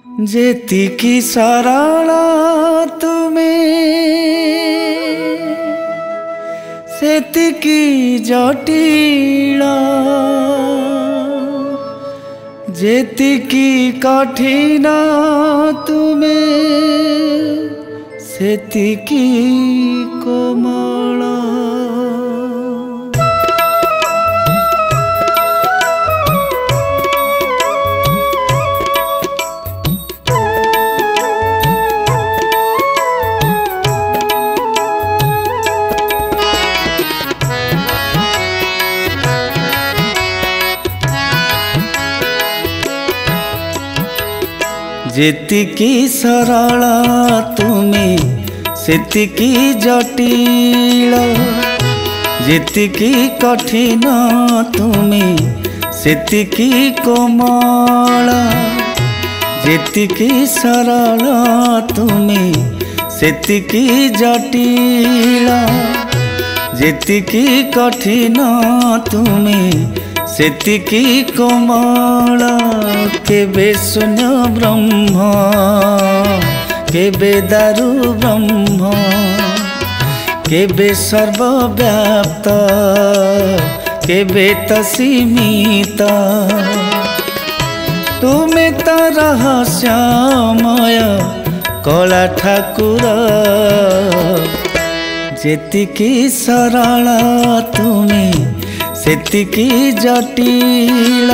जेतिकी सरल तुमे सेतिकी जटिल, जेतिकी कठिन तुमे सेतिकी कोमल। जेतिकी सरल तुमे सेतिकी जटिल, जेतिकी कठिन तुमे सेतिकी कोमल। जेतिकी सरल तुमे सेतिकी जटिल, जेतिकी कठिन तुमे सेतिकी कोमल। केबे शून्य ब्रह्म केबे दारु ब्रह्म, केबे सर्वव्याप्त केबे त सीमित। तुमे त रहस्यमय कला ठाकुर, जेतिकी सरल तुमे सेतिकी जटिल,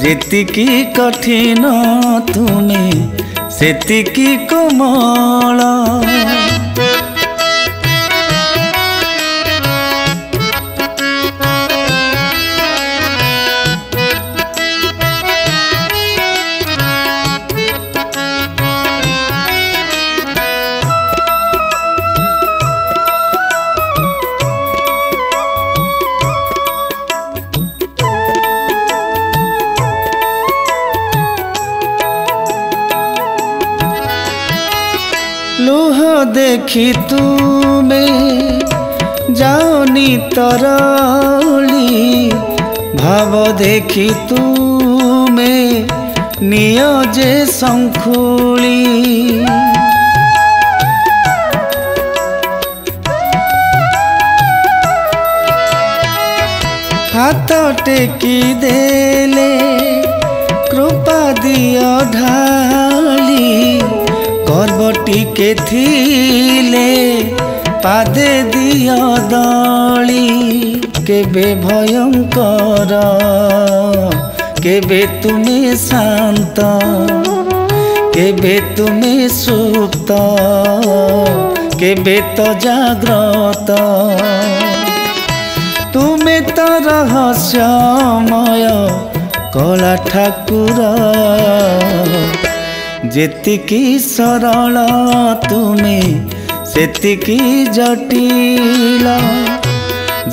जेतिकी कठिन तुमे सेतिकी कोमल। लुह देखी तुमे जाओनी तरली, भाव देखी तुमे नियोजे संखुली। हाथ टेकी देले कृपा दियो ढाली, गर्व टिके थिले पादे दियो दली। केबे भयंकर केबे तुमे शांत, केबे तुमे सुप्त केबे तो जाग्रत। तुमे तो रहस्यमय कला ठाकुर, जेतिकी सरल तुमे सेतिकी जटिल,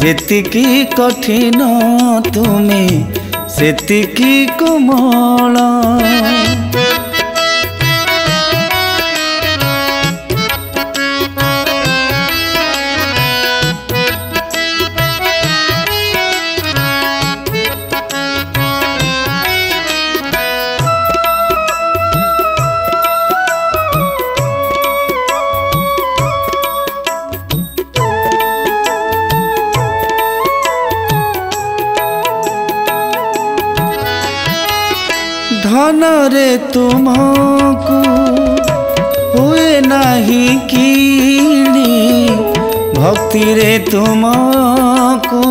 जेतिकी कठिन तुमे सेतिकी कोमल। धन रे तुमको हुए नहीं कीनी, भक्ति रे तुमको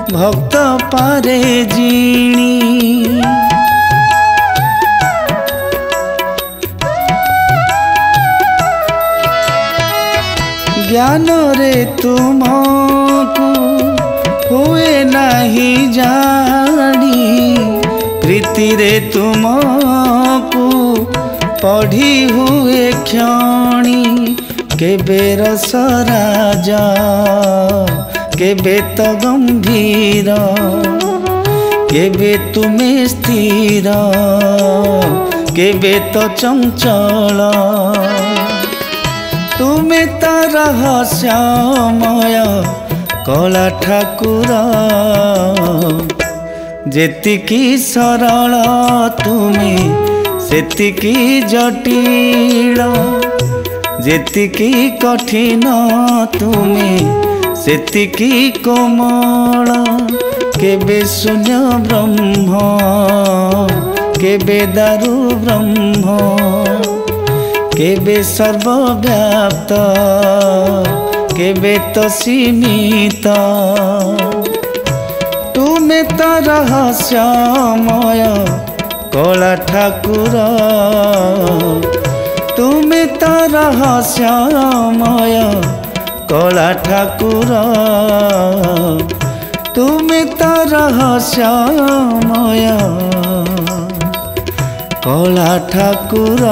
भक्त पारे जीणी। ज्ञान रे तुमको हुए नहीं जानी, प्रीति रे तुमको पढ़ी हुए क्षणी। केबे रस राजा केबे तो गंभीर, केबे तुमे स्थिर केबे तो चंचल। तुमे तो रहस्यमय कला ठाकुर, जेतिकी सरल तुमे सेतिकी जटिल जेतिकी कठिन तुमे सेतिकी कोमल केबे शून्य ब्रह्म केबे दारु ब्रह्म केबे सर्वव्याप्त केबे तो सीमित तुमे तो रहस्यमय कला ठाकुर तुमे तो रहस्यमय कला ठाकुर तुमे तो रहस्यमय कला ठाकुर।